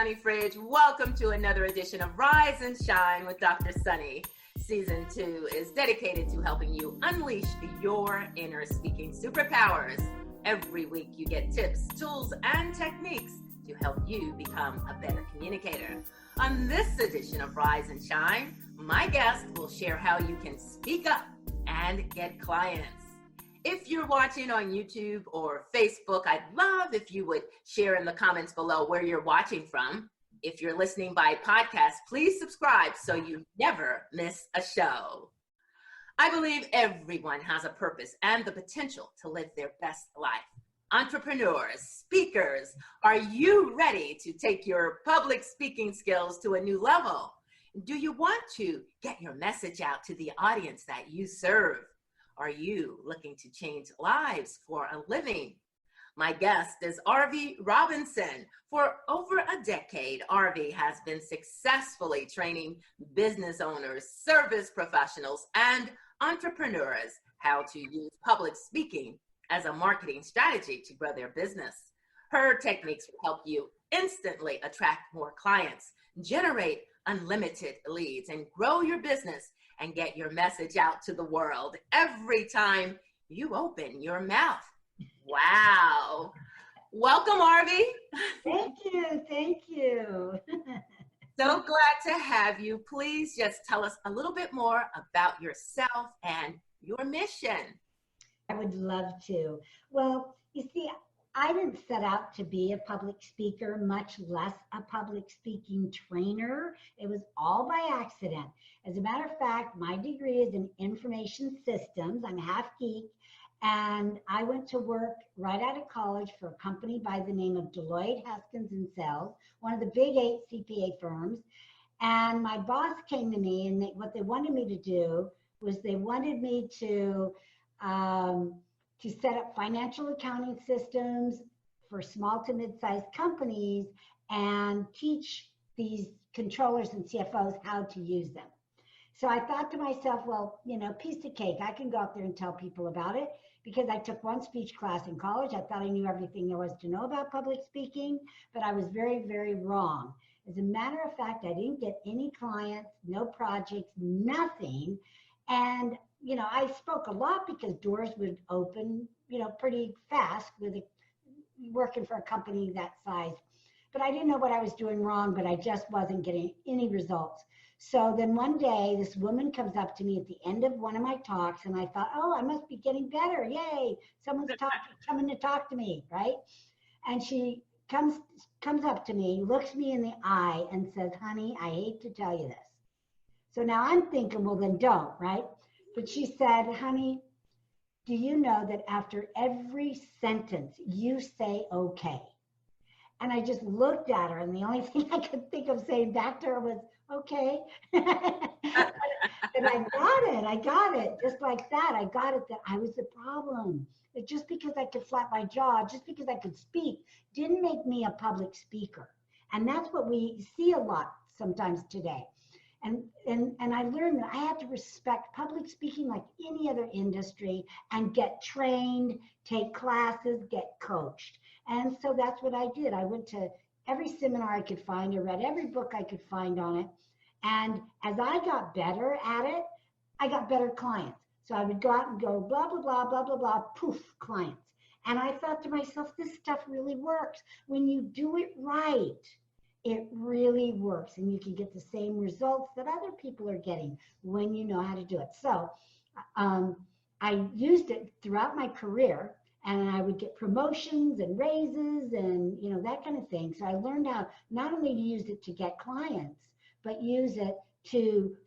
Sunny Fridge. Welcome to another edition of Rise and Shine with Dr. Sunny. Season 2 is dedicated to helping you unleash your inner speaking superpowers. Every week you get tips, tools, and techniques to help you become a better communicator. On this edition of Rise and Shine, my guest will share how you can speak up and get clients. If you're watching on YouTube or Facebook, I'd love if you would share in the comments below where you're watching from. If you're listening by podcast, please subscribe so you never miss a show. I believe everyone has a purpose and the potential to live their best life. Entrepreneurs, speakers, are you ready to take your public speaking skills to a new level? Do you want to get your message out to the audience that you serve? Are you looking to change lives for a living? My guest is Arvee Robinson. For over a decade, Arvee has been successfully training business owners, service professionals, and entrepreneurs how to use public speaking as a marketing strategy to grow their business. Her techniques will help you instantly attract more clients, generate unlimited leads, and grow your business and get your message out to the world every time you open your mouth. Wow. Welcome, Arvee. Thank you. Thank you. So glad to have you. Please just tell us a little bit more about yourself and your mission. I would love to. Well, you see, I didn't set out to be a public speaker, much less a public speaking trainer. It was all by accident. As a matter of fact, my degree is in information systems. I'm half geek. And I went to work right out of college for a company by the name of Deloitte Haskins and Sells, one of the big 8 CPA firms. And my boss came to me, and what they wanted me to do was they wanted me to set up financial accounting systems for small to mid-sized companies and teach these controllers and CFOs how to use them. So I thought to myself, well, you know, piece of cake. I can go out there and tell people about it because I took one speech class in college. I thought I knew everything there was to know about public speaking, but I was very, very wrong. As a matter of fact, I didn't get any clients, no projects, nothing. And you know, I spoke a lot because doors would open, you know, pretty fast with working for a company that size. But I didn't know what I was doing wrong, but I just wasn't getting any results. So then one day, this woman comes up to me at the end of one of my talks, and I thought, oh, I must be getting better. Yay, someone's coming to talk to me, right? And she comes up to me, looks me in the eye, and says, honey, I hate to tell you this. So now I'm thinking, well, then don't, right? But she said, honey, do you know that after every sentence you say okay? And I just looked at her, and the only thing I could think of saying back to her was, okay. And I got it, just like that. I got it that I was the problem. That just because I could flap my jaw, just because I could speak, didn't make me a public speaker. And that's what we see a lot sometimes today. And I learned that I had to respect public speaking like any other industry and get trained, take classes, get coached. And so that's what I did. I went to every seminar I could find. I read every book I could find on it. And as I got better at it, I got better clients. So I would go out and go blah, blah, blah, blah, blah, blah, poof, clients. And I thought to myself, this stuff really works. When you do it right, it really works, and you can get the same results that other people are getting when you know how to do it. So I used it throughout my career, and I would get promotions and raises and, you know, that kind of thing. So I learned how not only to use it to get clients, but use it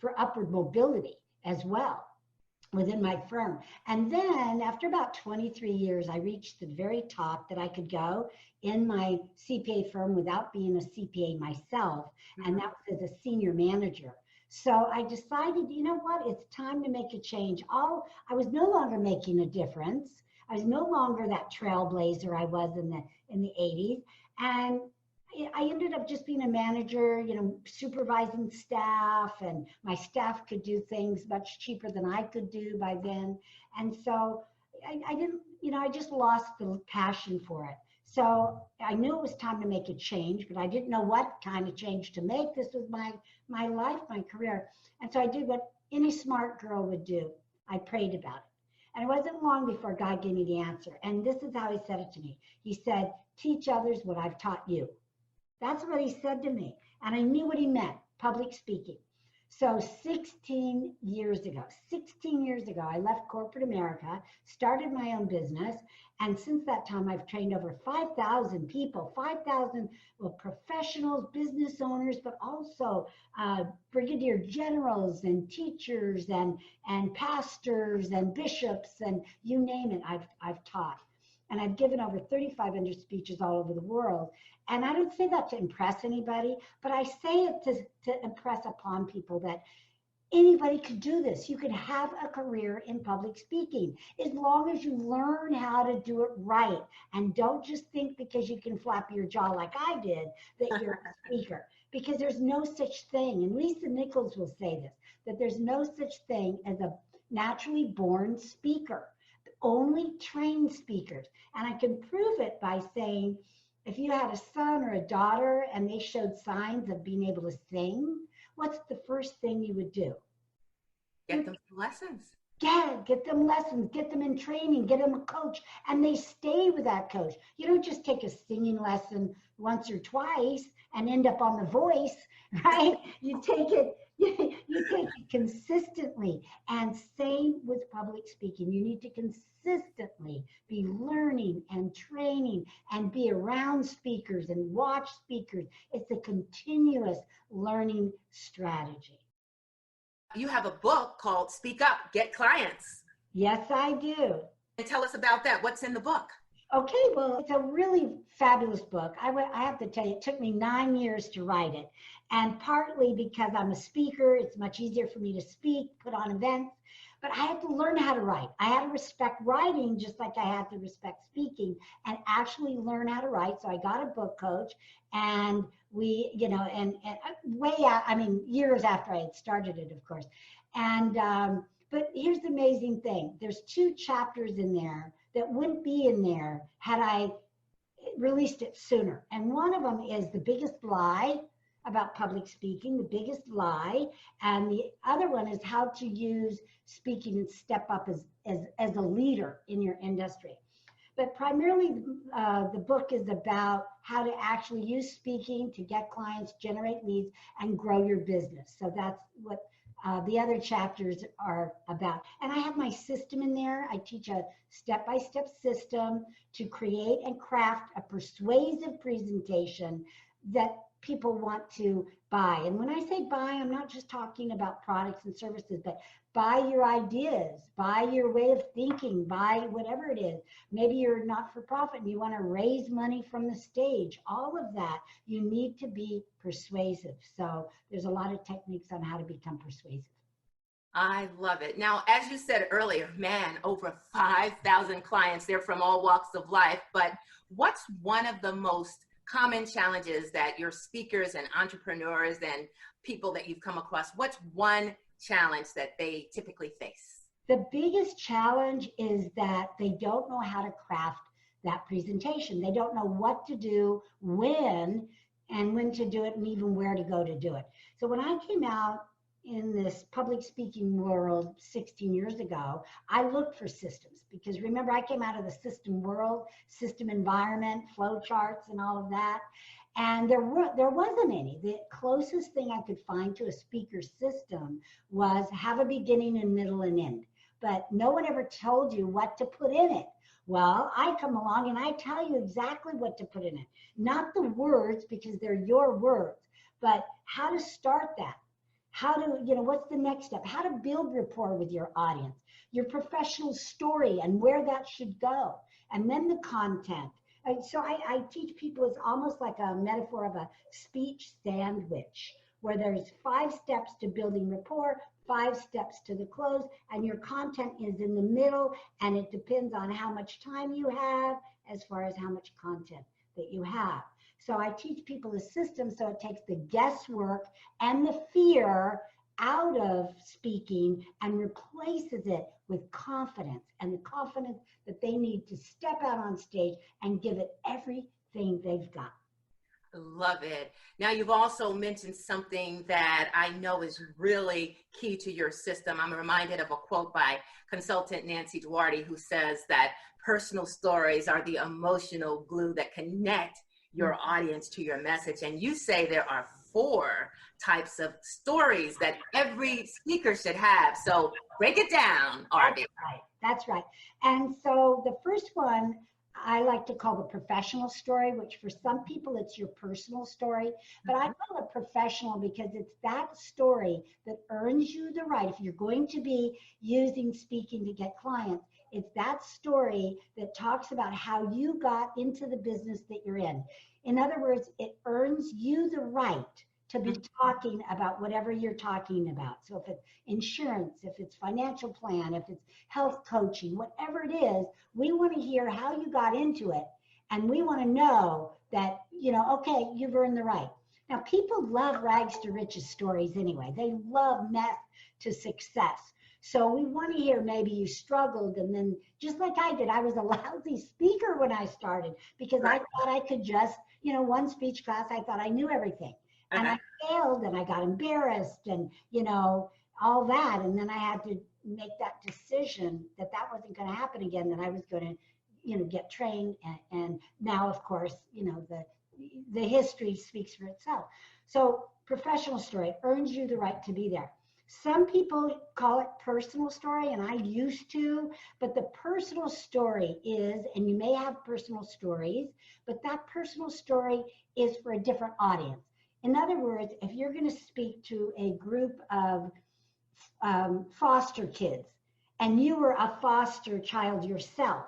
for upward mobility as well within my firm. And then after about 23 years, I reached the very top that I could go in my CPA firm without being a CPA myself. And that was as a senior manager. So I decided, you know what, it's time to make a change. I was no longer making a difference. I was no longer that trailblazer I was in the 80s. And I ended up just being a manager, you know, supervising staff, and my staff could do things much cheaper than I could do by then. And so I didn't, you know, I just lost the passion for it. So I knew it was time to make a change, but I didn't know what kind of change to make. This was my life, my career. And so I did what any smart girl would do. I prayed about it. And it wasn't long before God gave me the answer. And this is how he said it to me. He said, teach others what I've taught you. That's what he said to me. And I knew what he meant, public speaking. So 16 years ago, I left corporate America, started my own business. And since that time, I've trained over 5,000 people, 5,000 professionals, business owners, but also brigadier generals and teachers and pastors and bishops and you name it, I've taught. And I've given over 3,500 speeches all over the world. And I don't say that to impress anybody, but I say it to impress upon people that anybody could do this. You could have a career in public speaking as long as you learn how to do it right. And don't just think because you can flap your jaw like I did that you're a speaker, because there's no such thing. And Lisa Nichols will say this, that there's no such thing as a naturally born speaker, only trained speakers. And I can prove it by saying, if you had a son or a daughter and they showed signs of being able to sing, what's the first thing you would do? Get them lessons. Yeah, get them lessons, get them in training, get them a coach, and they stay with that coach. You don't just take a singing lesson once or twice and end up on The Voice, right? You take it consistently. And same with public speaking. You need to consistently be learning and training and be around speakers and watch speakers. It's a continuous learning strategy. You have a book called Speak Up, Get Clients. Yes, I do. And tell us about that. What's in the book? Okay, well, it's a really fabulous book. I have to tell you, it took me 9 years to write it. And partly because I'm a speaker, it's much easier for me to speak, put on events. But I had to learn how to write. I had to respect writing just like I had to respect speaking and actually learn how to write. So I got a book coach, and we, and way out, years after I had started it, of course. And, but here's the amazing thing. There's 2 chapters in there that wouldn't be in there had I released it sooner. And one of them is the biggest lie about public speaking, the biggest lie. And the other one is how to use speaking and step up as a leader in your industry. But primarily the book is about how to actually use speaking to get clients, generate leads, and grow your business. So that's what the other chapters are about. And I have my system in there. I teach a step-by-step system to create and craft a persuasive presentation that people want to buy. And when I say buy, I'm not just talking about products and services, but buy your ideas, buy your way of thinking, buy whatever it is. Maybe you're not for profit and you want to raise money from the stage. All of that, you need to be persuasive. So there's a lot of techniques on how to become persuasive. I love it. Now, as you said earlier, man, over 5,000 clients, they're from all walks of life. But what's one of the most common challenges that your speakers and entrepreneurs and people that you've come across, what's one challenge that they typically face? The biggest challenge is that they don't know how to craft that presentation. They don't know what to do, when to do it, and even where to go to do it. So when I came out in this public speaking world 16 years ago, I looked for systems, because remember, I came out of the system world, system environment, flow charts and all of that. And there wasn't any. The closest thing I could find to a speaker system was have a beginning and middle and end. But no one ever told you what to put in it. Well, I come along and I tell you exactly what to put in it. Not the words, because they're your words, but how to start that. How to, what's the next step? How to build rapport with your audience, your professional story and where that should go. And then the content. And so I teach people, it's almost like a metaphor of a speech sandwich, where there's 5 steps to building rapport, 5 steps to the close, and your content is in the middle, and it depends on how much time you have as far as how much content that you have. So I teach people a system so it takes the guesswork and the fear out of speaking and replaces it with confidence, and the confidence that they need to step out on stage and give it everything they've got. Love it. Now, you've also mentioned something that I know is really key to your system. I'm reminded of a quote by consultant Nancy Duarte, who says that personal stories are the emotional glue that connect your audience to your message. And you say there are 4 types of stories that every speaker should have. So break it down, Arby. That's right. And so the first one I like to call the professional story, which for some people it's your personal story, but I call it professional because it's that story that earns you the right. If you're going to be using speaking to get clients, it's that story that talks about how you got into the business that you're in. In other words, it earns you the right to be talking about whatever you're talking about. So if it's insurance, if it's financial plan, if it's health coaching, whatever it is, we want to hear how you got into it. And we want to know that, okay, you've earned the right. Now, people love rags to riches stories anyway. They love meth to success. So we want to hear maybe you struggled, and then just like I did, I was a lousy speaker when I started because I thought I could just, one speech class, I thought I knew everything. And I failed and I got embarrassed and, all that. And then I had to make that decision that wasn't going to happen again, that I was going to, get trained. And now, of course, the history speaks for itself. So professional story earns you the right to be there. Some people call it personal story, and I used to, but the personal story is, and you may have personal stories, but that personal story is for a different audience. In other words, if you're going to speak to a group of foster kids and you were a foster child yourself,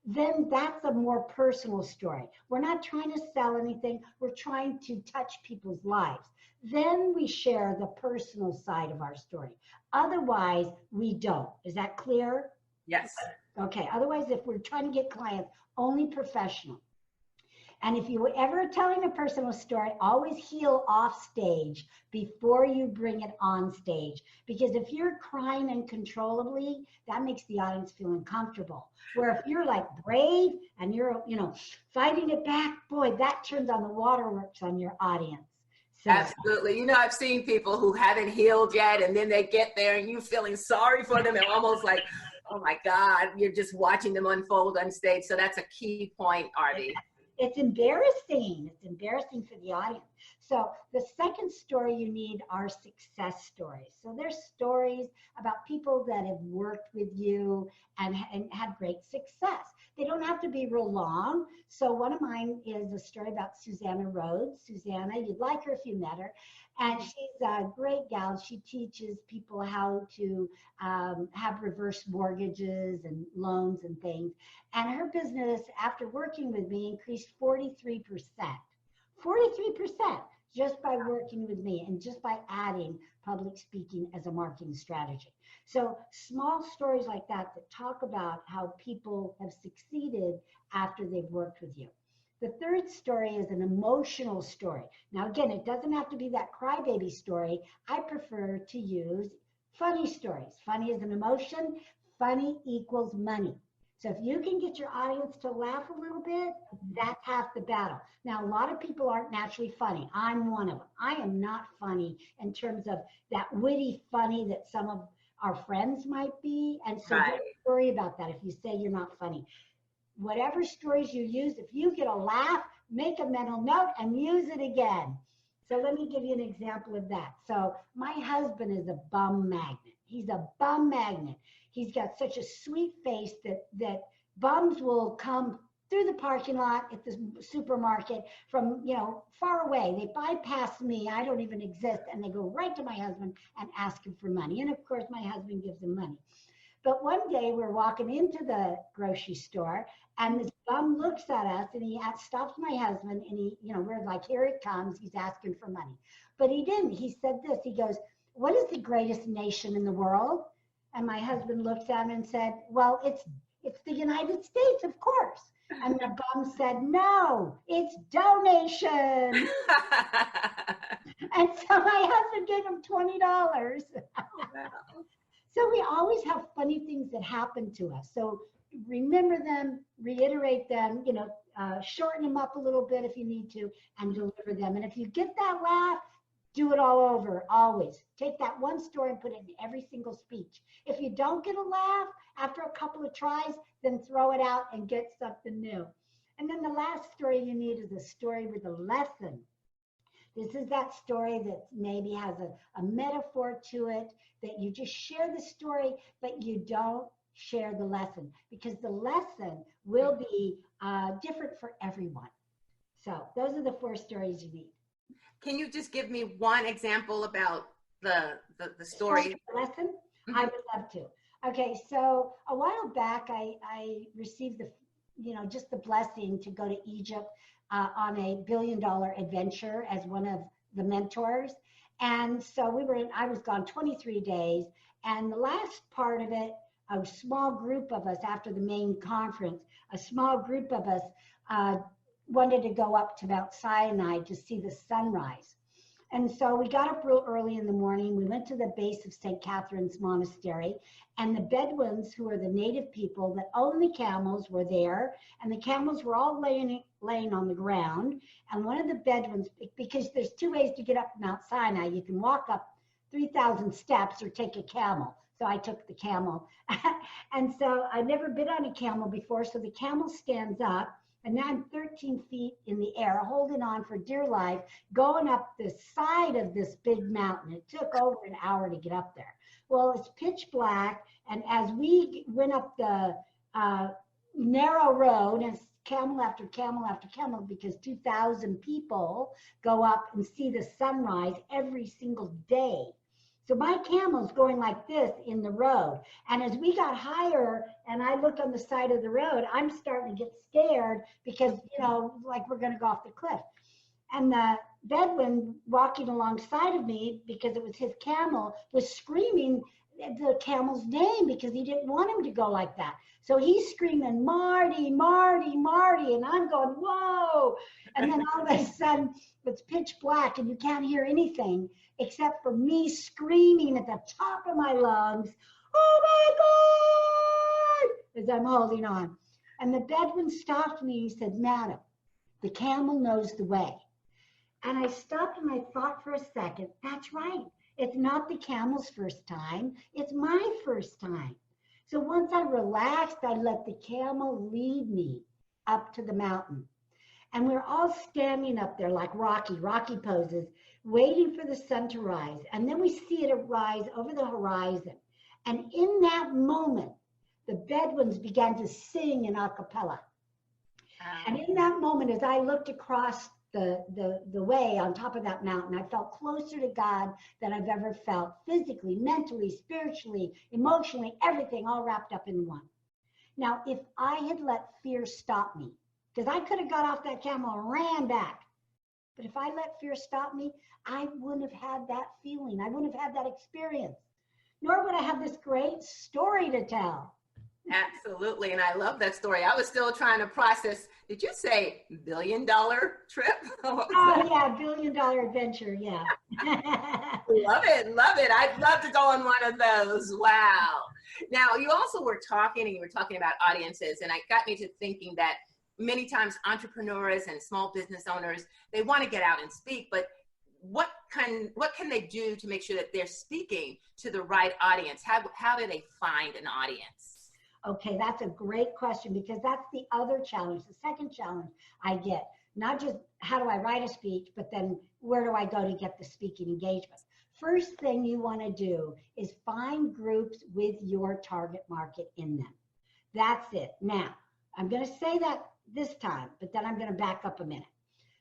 then that's a more personal story. We're not trying to sell anything. We're trying to touch people's lives. Then we share the personal side of our story. Otherwise, we don't. Is that clear? Yes. Okay. Otherwise, if we're trying to get clients, only professional. And if you were ever telling a personal story, always heel off stage before you bring it on stage. Because if you're crying uncontrollably, that makes the audience feel uncomfortable. Where if you're like brave and you're, fighting it back, boy, that turns on the waterworks on your audience. So, absolutely. I've seen people who haven't healed yet, and then they get there and you feeling sorry for them and almost like, oh my God, you're just watching them unfold on stage. So that's a key point, Arby. It's embarrassing. It's embarrassing for the audience. So the second story you need are success stories. So there's stories about people that have worked with you and had great success. They don't have to be real long. So one of mine is a story about Susanna Rhodes. Susanna, you'd like her if you met her. And she's a great gal. She teaches people how to have reverse mortgages and loans and things. And her business, after working with me, increased 43%. 43% just by working with me and just by adding public speaking as a marketing strategy. So small stories like that talk about how people have succeeded after they've worked with you. The third story is an emotional story. Now, again, it doesn't have to be that crybaby story. I prefer to use funny stories. Funny is an emotion. Funny equals money. So if you can get your audience to laugh a little bit, that's half the battle. Now, a lot of people aren't naturally funny. I'm one of them. I am not funny in terms of that witty funny that some of our friends might be. And so don't worry about that if you say you're not funny. Whatever stories you use, if you get a laugh, make a mental note and use it again. So let me give you an example of that. So my husband is a bum magnet. He's a bum magnet. He's got such a sweet face that bums will come through the parking lot at the supermarket from, far away. They bypass me. I don't even exist. And they go right to my husband and ask him for money. And of course, my husband gives them money. But one day we're walking into the grocery store and this bum looks at us and he stops my husband and he, we're like, here it comes. He's asking for money. But he didn't. He said this. He goes, what is the greatest nation in the world? And my husband looked at him and said, well, It's the United States, of course. And the bum said, no, it's donation. And so my husband gave him $20. So we always have funny things that happen to us. So remember them, reiterate them, shorten them up a little bit if you need to, and deliver them. And if you get that laugh, do it all over, always. Take that one story and put it in every single speech. If you don't get a laugh after a couple of tries, then throw it out and get something new. And then the last story you need is a story with a lesson. This is that story that maybe has a metaphor to it, that you just share the story, but you don't share the lesson, because the lesson will be different for everyone. So those are the 4 stories you need. Can you just give me one example about the story? The lesson? Mm-hmm. I would love to. Okay, so a while back, I received just the blessing to go to Egypt on a $1 billion adventure as one of the mentors. And so I was gone 23 days. And the last part of it, a small group of us after the main conference, a small group of us wanted to go up to Mount Sinai to see the sunrise. And so we got up real early in the morning. We went to the base of St. Catherine's Monastery, and the Bedouins, who are the native people that own the camels, were there, and the camels were all laying on the ground. And one of the Bedouins, because there's 2 ways to get up Mount Sinai, you can walk up 3,000 steps or take a camel. So I took the camel. And so I'd never been on a camel before, so the camel stands up. And now I'm 13 feet in the air, holding on for dear life, going up the side of this big mountain. It took over an hour to get up there. Well, it's pitch black. And as we went up the narrow road, and it's camel after camel after camel, because 2,000 people go up and see the sunrise every single day. So my camel's going like this in the road. And as we got higher and I look on the side of the road, I'm starting to get scared because, like we're going to go off the cliff. And the Bedouin walking alongside of me, because it was his camel, was screaming the camel's name because he didn't want him to go like that. So he's screaming, Marty, Marty, Marty. And I'm going, whoa. And then all of a sudden it's pitch black and you can't hear anything except for me screaming at the top of my lungs, oh my God, as I'm holding on. And the Bedouin stopped me and he said, Madam, the camel knows the way. And I stopped and I thought for a second, that's right. It's not the camel's first time, it's my first time. So once I relaxed, I let the camel lead me up to the mountain. And we're all standing up there like Rocky poses, waiting for the sun to rise. And then we see it rise over the horizon. And in that moment, the Bedouins began to sing in a cappella. And in that moment, as I looked across the way on top of that mountain, I felt closer to God than I've ever felt, physically, mentally, spiritually, emotionally, everything all wrapped up in one. Now, if I had let fear stop me, because I could have got off that camel and ran back, but if I let fear stop me, I wouldn't have had that feeling. I wouldn't have had that experience, nor would I have this great story to tell. Absolutely. And I love that story. I was still trying to process. Did you say $1 billion trip? Oh, yeah, $1 billion adventure. Yeah. Love it. Love it. I'd love to go on one of those. Wow. Now, you also were talking about audiences, and it got me to thinking that many times entrepreneurs and small business owners, they want to get out and speak, but what can they do to make sure that they're speaking to the right audience? How do they find an audience? Okay, that's a great question, because that's the other challenge, the second challenge I get. Not just how do I write a speech, but then where do I go to get the speaking engagement? First thing you want to do is find groups with your target market in them. That's it. Now, I'm going to say that this time, but then I'm going to back up a minute.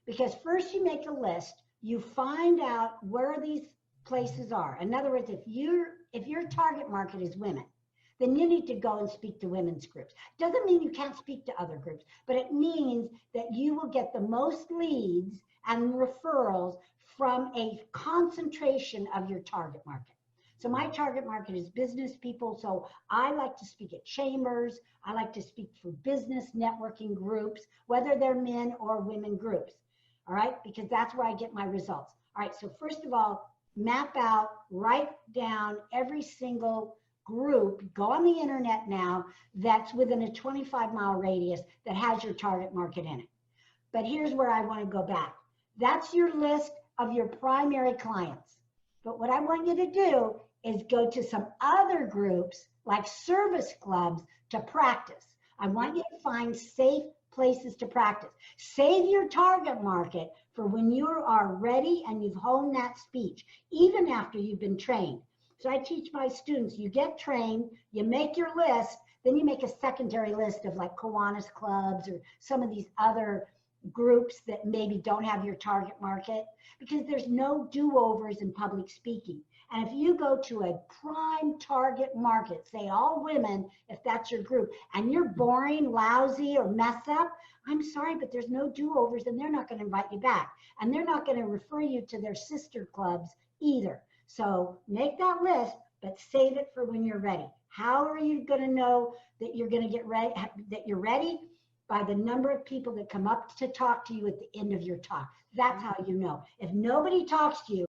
Because first you make a list, you find out where these places are. In other words, if your target market is women, then you need to go and speak to women's groups. Doesn't mean you can't speak to other groups, but it means that you will get the most leads and referrals from a concentration of your target market. So my target market is business people. So I like to speak at chambers. I like to speak for business networking groups, whether they're men or women groups. All right, because that's where I get my results. All right, so first of all, map out, write down every single group, go on the internet now, that's within a 25-mile radius that has your target market in it. But here's where I want to go back. That's your list of your primary clients. But what I want you to do is go to some other groups like service clubs to practice. I want you to find safe places to practice. Save your target market for when you are ready and you've honed that speech, even after you've been trained. So I teach my students, you get trained, you make your list, then you make a secondary list of like Kiwanis clubs or some of these other groups that maybe don't have your target market, because there's no do-overs in public speaking. And if you go to a prime target market, say all women, if that's your group, and you're boring, lousy, or mess up, I'm sorry, but there's no do-overs, and they're not going to invite you back. And they're not going to refer you to their sister clubs either. So make that list, but save it for when you're ready. How are you going to know that you're going to get ready, that you're ready? By the number of people that come up to talk to you at the end of your talk. That's how you know. If nobody talks to you,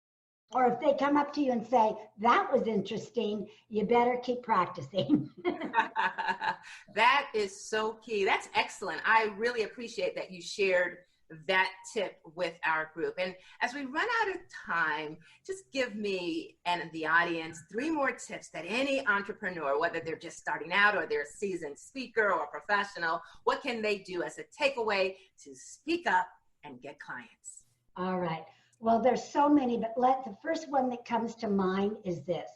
or if they come up to you and say, that was interesting, you better keep practicing. That is so key. That's excellent. I really appreciate that you shared that tip with our group. And as we run out of time, just give me and the audience 3 more tips that any entrepreneur, whether they're just starting out or they're a seasoned speaker or professional, what can they do as a takeaway to speak up and get clients? All right. Well, there's so many, but the first one that comes to mind is this,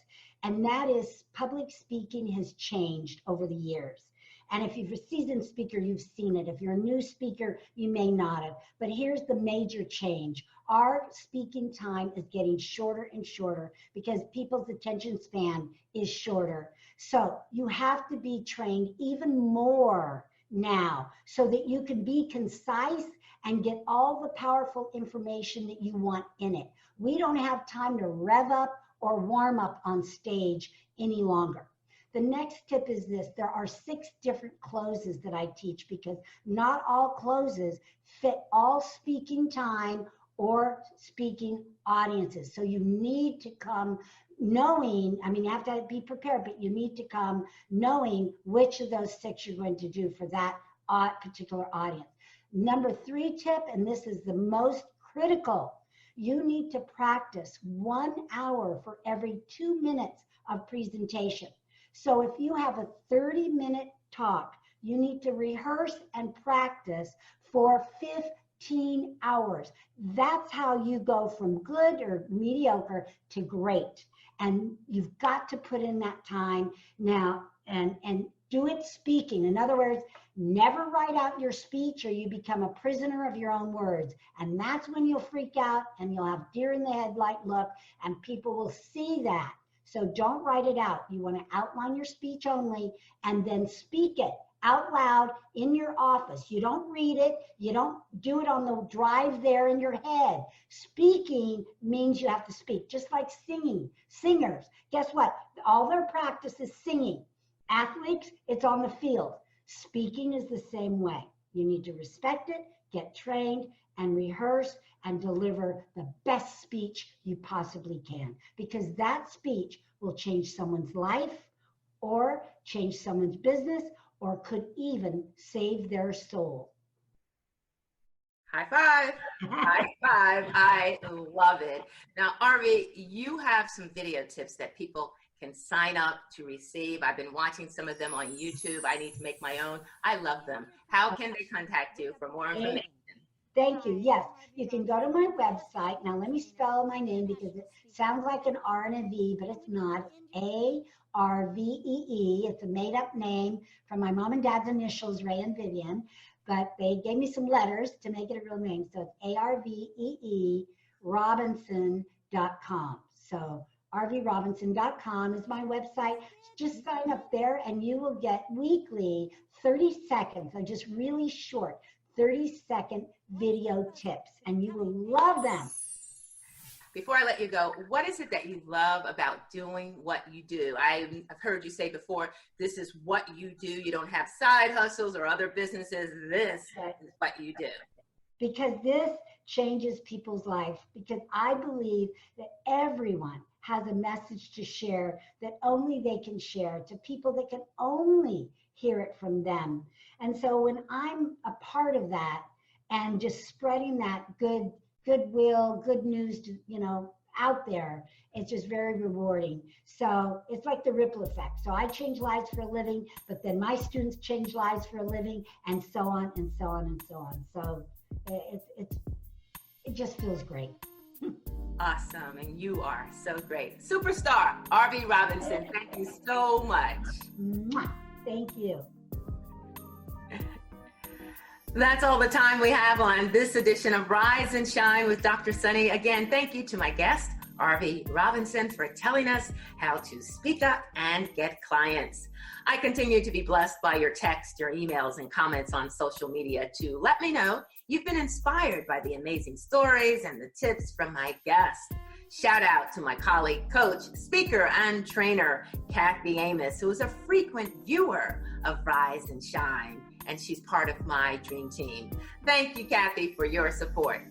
and that is public speaking has changed over the years. And if you're a seasoned speaker, you've seen it. If you're a new speaker, you may not have. But here's the major change. Our speaking time is getting shorter and shorter because people's attention span is shorter. So you have to be trained even more now so that you can be concise and get all the powerful information that you want in it. We don't have time to rev up or warm up on stage any longer. The next tip is this. There are 6 different closes that I teach because not all closes fit all speaking time or speaking audiences. So you need to come knowing, you have to be prepared, but you need to come knowing which of those 6 you're going to do for that particular audience. Number 3 tip, and this is the most critical, you need to practice 1 hour for every 2 minutes of presentation. So if you have a 30-minute talk, you need to rehearse and practice for 15 hours. That's how you go from good or mediocre to great. And you've got to put in that time now and do it speaking. In other words, never write out your speech or you become a prisoner of your own words. And that's when you'll freak out and you'll have deer in the headlight look and people will see that. So don't write it out. You want to outline your speech only and then speak it out loud in your office. You don't read it. You don't do it on the drive there in your head. Speaking means you have to speak, just like singing. Singers, guess what? All their practice is singing. Athletes, it's on the field. Speaking is the same way. You need to respect it, get trained, and rehearse and deliver the best speech you possibly can, because that speech will change someone's life or change someone's business or could even save their soul. High five. High five. I love it. Now, Arvi, you have some video tips that people can sign up to receive. I've been watching some of them on YouTube. I need to make my own. I love them. How can they contact you for more information? Thank you. Yes, you can go to my website. Now, let me spell my name because it sounds like an R and a V, but it's not. A-R-V-E-E. It's a made-up name from my mom and dad's initials, Ray and Vivian, but they gave me some letters to make it a real name. So it's A-R-V-E-E Robinson.com. So rvrobinson.com is my website. Just sign up there and you will get weekly 30 seconds, so just really short, 30-second video tips, and you will love them. before I let you go, what is it that you love about doing what you do? I've heard you say before, this is what you do. You don't have side hustles or other businesses. This is what you do. Because this changes people's life. Because I believe that everyone has a message to share that only they can share to people that can only hear it from them. And so when I'm a part of that and just spreading that goodwill, good news to, out there, it's just very rewarding. So it's like the ripple effect. So I change lives for a living, but then my students change lives for a living, and so on and so on and so on. So it just feels great. Awesome. And you are so great. Superstar RV Robinson, thank you so much. Mwah. Thank you. That's all the time we have on this edition of Rise and Shine with Dr. Sunny. Again, thank you to my guest, RV Robinson, for telling us how to speak up and get clients. I continue to be blessed by your texts, your emails, and comments on social media to let me know you've been inspired by the amazing stories and the tips from my guests. Shout out to my colleague, coach, speaker, and trainer, Kathy Amos, who is a frequent viewer of Rise and Shine, and she's part of my dream team. Thank you, Kathy, for your support.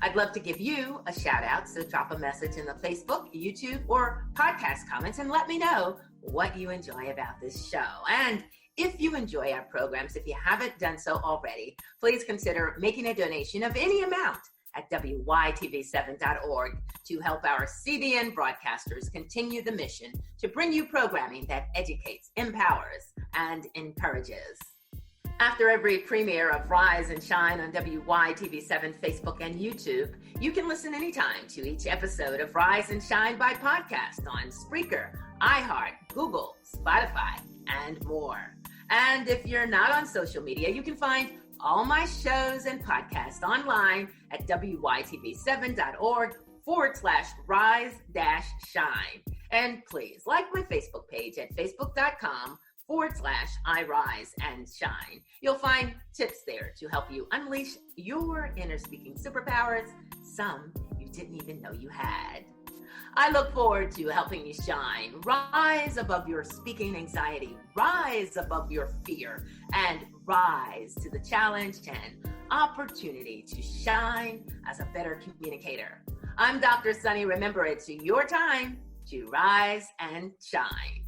I'd love to give you a shout out, so drop a message in the Facebook, YouTube, or podcast comments and let me know what you enjoy about this show. And if you enjoy our programs, if you haven't done so already, please consider making a donation of any amount at WYTV7.org to help our CBN broadcasters continue the mission to bring you programming that educates, empowers, and encourages. After every premiere of Rise and Shine on WYTV7 Facebook and YouTube, you can listen anytime to each episode of Rise and Shine by podcast on Spreaker, iHeart, Google, Spotify, and more. And if you're not on social media, you can find all my shows and podcasts online at WYTV7.org/rise-shine. And please like my Facebook page at facebook.com/iRise and Shine. You'll find tips there to help you unleash your inner speaking superpowers, some you didn't even know you had. I look forward to helping you shine, rise above your speaking anxiety, rise above your fear, and rise to the challenge and opportunity to shine as a better communicator. I'm Dr. Sunny. Remember, it's your time to rise and shine.